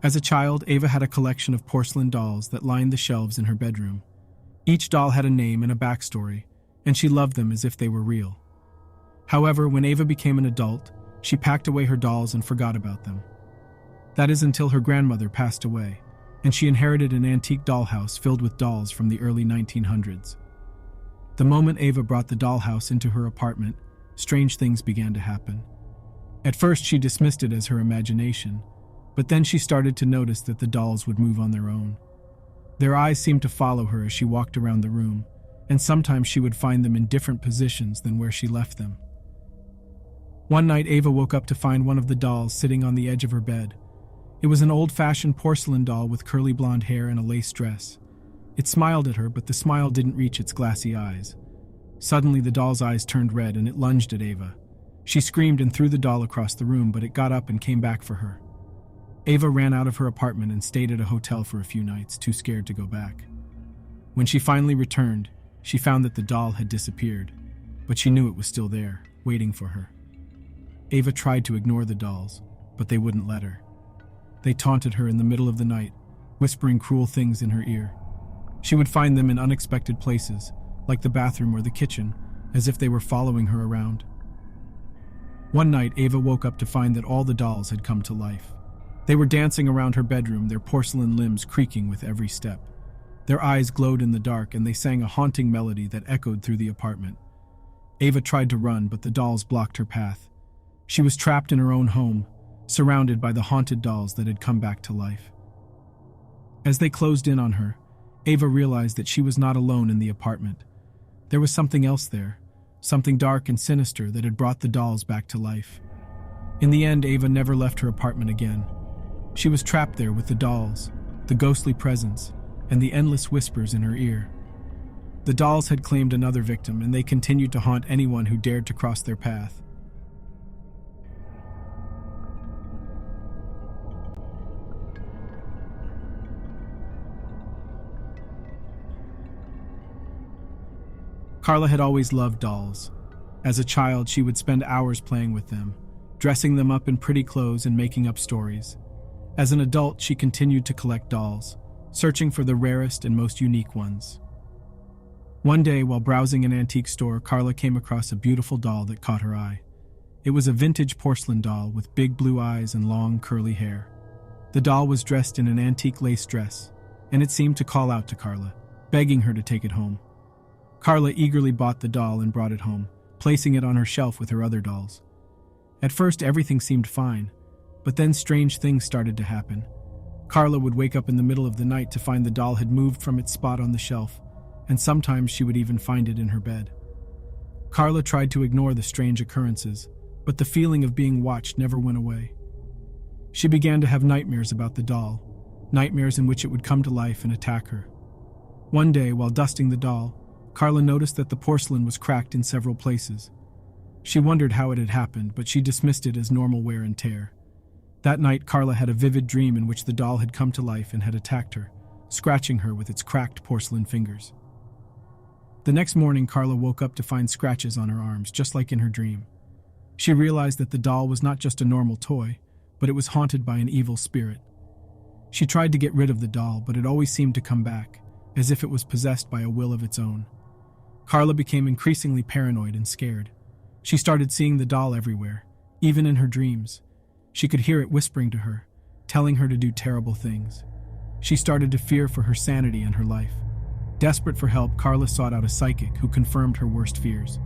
As a child, Ava had a collection of porcelain dolls that lined the shelves in her bedroom. Each doll had a name and a backstory, and she loved them as if they were real. However, when Ava became an adult, she packed away her dolls and forgot about them. That is until her grandmother passed away, and she inherited an antique dollhouse filled with dolls from the early 1900s. The moment Ava brought the dollhouse into her apartment, strange things began to happen. At first, she dismissed it as her imagination, but then she started to notice that the dolls would move on their own. Their eyes seemed to follow her as she walked around the room, and sometimes she would find them in different positions than where she left them. One night, Ava woke up to find one of the dolls sitting on the edge of her bed. It was an old-fashioned porcelain doll with curly blonde hair and a lace dress. It smiled at her, but the smile didn't reach its glassy eyes. Suddenly, the doll's eyes turned red and it lunged at Ava. She screamed and threw the doll across the room, but it got up and came back for her. Ava ran out of her apartment and stayed at a hotel for a few nights, too scared to go back. When she finally returned, she found that the doll had disappeared, but she knew it was still there, waiting for her. Ava tried to ignore the dolls, but they wouldn't let her. They taunted her in the middle of the night, whispering cruel things in her ear. She would find them in unexpected places, like the bathroom or the kitchen, as if they were following her around. One night, Ava woke up to find that all the dolls had come to life. They were dancing around her bedroom, their porcelain limbs creaking with every step. Their eyes glowed in the dark, and they sang a haunting melody that echoed through the apartment. Ava tried to run, but the dolls blocked her path. She was trapped in her own home, surrounded by the haunted dolls that had come back to life. As they closed in on her, Ava realized that she was not alone in the apartment. There was something else there, something dark and sinister that had brought the dolls back to life. In the end, Ava never left her apartment again. She was trapped there with the dolls, the ghostly presence, and the endless whispers in her ear. The dolls had claimed another victim, and they continued to haunt anyone who dared to cross their path. Carla had always loved dolls. As a child, she would spend hours playing with them, dressing them up in pretty clothes and making up stories. As an adult, she continued to collect dolls, searching for the rarest and most unique ones. One day, while browsing an antique store, Carla came across a beautiful doll that caught her eye. It was a vintage porcelain doll with big blue eyes and long, curly hair. The doll was dressed in an antique lace dress, and it seemed to call out to Carla, begging her to take it home. Carla eagerly bought the doll and brought it home, placing it on her shelf with her other dolls. At first, everything seemed fine, but then strange things started to happen. Carla would wake up in the middle of the night to find the doll had moved from its spot on the shelf, and sometimes she would even find it in her bed. Carla tried to ignore the strange occurrences, but the feeling of being watched never went away. She began to have nightmares about the doll, nightmares in which it would come to life and attack her. One day, while dusting the doll, Carla noticed that the porcelain was cracked in several places. She wondered how it had happened, but she dismissed it as normal wear and tear. That night, Carla had a vivid dream in which the doll had come to life and had attacked her, scratching her with its cracked porcelain fingers. The next morning, Carla woke up to find scratches on her arms, just like in her dream. She realized that the doll was not just a normal toy, but it was haunted by an evil spirit. She tried to get rid of the doll, but it always seemed to come back, as if it was possessed by a will of its own. Carla became increasingly paranoid and scared. She started seeing the doll everywhere, even in her dreams. She could hear it whispering to her, telling her to do terrible things. She started to fear for her sanity and her life. Desperate for help, Carla sought out a psychic who confirmed her worst fears.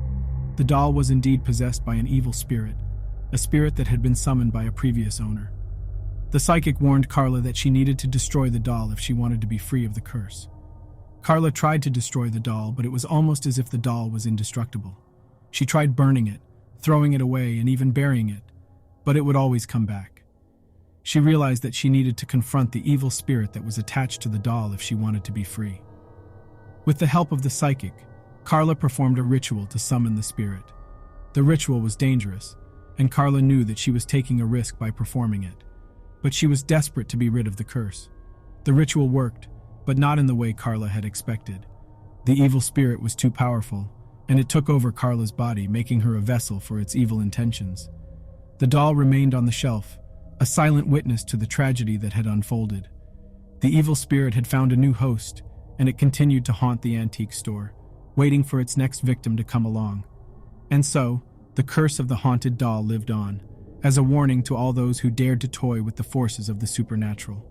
The doll was indeed possessed by an evil spirit, a spirit that had been summoned by a previous owner. The psychic warned Carla that she needed to destroy the doll if she wanted to be free of the curse. Carla tried to destroy the doll, but it was almost as if the doll was indestructible. She tried burning it, throwing it away, and even burying it, but it would always come back. She realized that she needed to confront the evil spirit that was attached to the doll if she wanted to be free. With the help of the psychic, Carla performed a ritual to summon the spirit. The ritual was dangerous, and Carla knew that she was taking a risk by performing it. But she was desperate to be rid of the curse. The ritual worked, but not in the way Carla had expected. The evil spirit was too powerful, and it took over Carla's body, making her a vessel for its evil intentions. The doll remained on the shelf, a silent witness to the tragedy that had unfolded. The evil spirit had found a new host, and it continued to haunt the antique store, waiting for its next victim to come along. And so, the curse of the haunted doll lived on, as a warning to all those who dared to toy with the forces of the supernatural.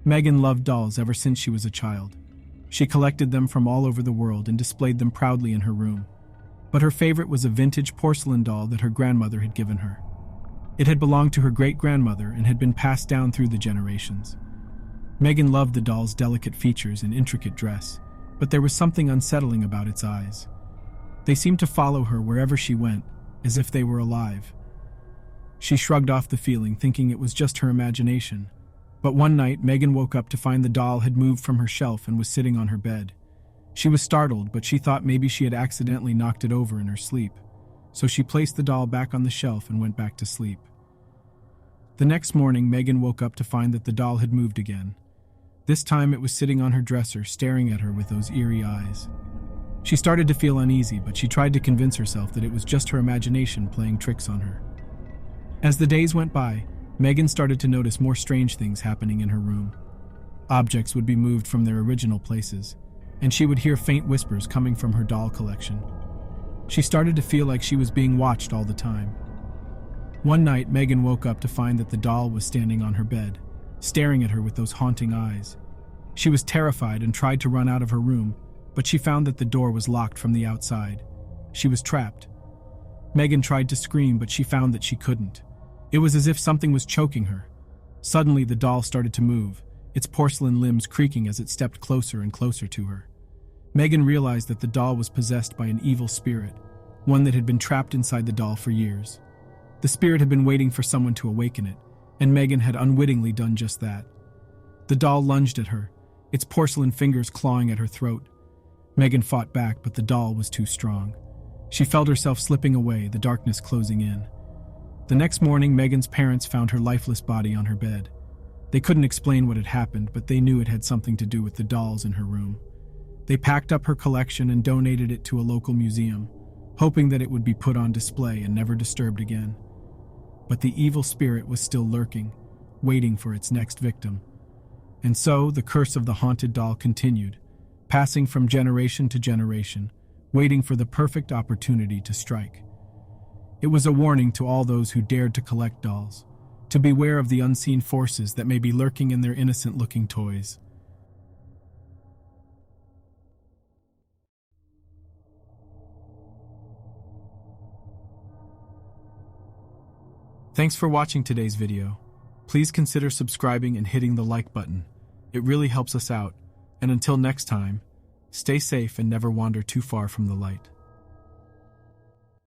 Megan loved dolls ever since she was a child. She collected them from all over the world and displayed them proudly in her room. But her favorite was a vintage porcelain doll that her grandmother had given her. It had belonged to her great-grandmother and had been passed down through the generations. Megan loved the doll's delicate features and intricate dress, but there was something unsettling about its eyes. They seemed to follow her wherever she went, as if they were alive. She shrugged off the feeling, thinking it was just her imagination. But one night, Megan woke up to find the doll had moved from her shelf and was sitting on her bed. She was startled, but she thought maybe she had accidentally knocked it over in her sleep. So she placed the doll back on the shelf and went back to sleep. The next morning, Megan woke up to find that the doll had moved again. This time it was sitting on her dresser, staring at her with those eerie eyes. She started to feel uneasy, but she tried to convince herself that it was just her imagination playing tricks on her. As the days went by, Megan started to notice more strange things happening in her room. Objects would be moved from their original places, and she would hear faint whispers coming from her doll collection. She started to feel like she was being watched all the time. One night, Megan woke up to find that the doll was standing on her bed, staring at her with those haunting eyes. She was terrified and tried to run out of her room, but she found that the door was locked from the outside. She was trapped. Megan tried to scream, but she found that she couldn't. It was as if something was choking her. Suddenly, the doll started to move, its porcelain limbs creaking as it stepped closer and closer to her. Megan realized that the doll was possessed by an evil spirit, one that had been trapped inside the doll for years. The spirit had been waiting for someone to awaken it, and Megan had unwittingly done just that. The doll lunged at her, its porcelain fingers clawing at her throat. Megan fought back, but the doll was too strong. She felt herself slipping away, the darkness closing in. The next morning, Megan's parents found her lifeless body on her bed. They couldn't explain what had happened, but they knew it had something to do with the dolls in her room. They packed up her collection and donated it to a local museum, hoping that it would be put on display and never disturbed again. But the evil spirit was still lurking, waiting for its next victim. And so, the curse of the haunted doll continued, passing from generation to generation, waiting for the perfect opportunity to strike. It was a warning to all those who dared to collect dolls, to beware of the unseen forces that may be lurking in their innocent-looking toys. Thanks for watching today's video. Please consider subscribing and hitting the like button. It really helps us out. And until next time, stay safe and never wander too far from the light.